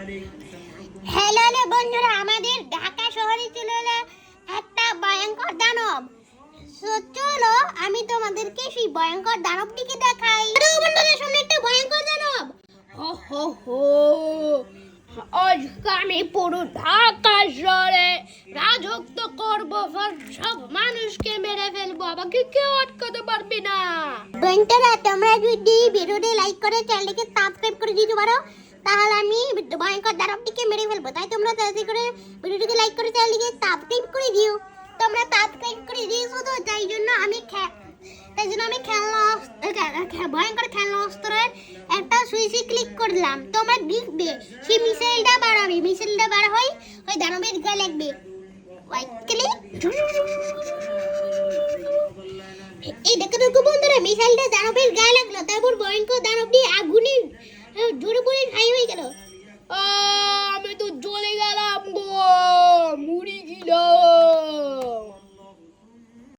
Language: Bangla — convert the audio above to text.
হ্যালো হ্যালো বন্ধুরা, আমাদের ঢাকা শহরে ছিল একটা ভয়ঙ্কর দানব। চলো আমি তোমাদেরকে সেই ভয়ঙ্কর দানবটিকে দেখাই। বন্ধুদের সামনে একটা ভয়ঙ্কর দানব। হো হো হো, আজকে আমি পুরো ঢাকা শহরে রাজত্ব করবো, সব মানুষকে মেরে ফেলবো, আমাকে কেউ আটকাতে পারবে না। বন্ধুরা, তোমরা যদি ভিডিওটি লাইক করে চ্যানেলটিকে সাবস্ক্রাইব করে দিতে পারো, তাহলে আমি ভয়ঙ্কর দানবটিকে মেরে ফেলবো। তাই তোমরা তাড়াতাড়ি করে ভিডিওটিকে লাইক করে চ্যানেলটিকে সাবস্ক্রাইব করে দিও। তোমরা সাবস্ক্রাইব করে দিয়েছো তো, তাই জন্য আমি ভয়ঙ্কর খেলনা অস্ত্রের একটা সুইচে ক্লিক করলাম। তোমরা দেখবে সেই মিসাইলটা বার হবে, মিসাইলটা বার হয় ওই দানবের গায়ে লাগবে। এই দেখো বন্ধুরা, মিসাইলটা দানবের গায়ে লাগলো, তারপর ভয়ঙ্কর দানবটি আগুনে জোরে পড়ে ছাই হয়ে গেল।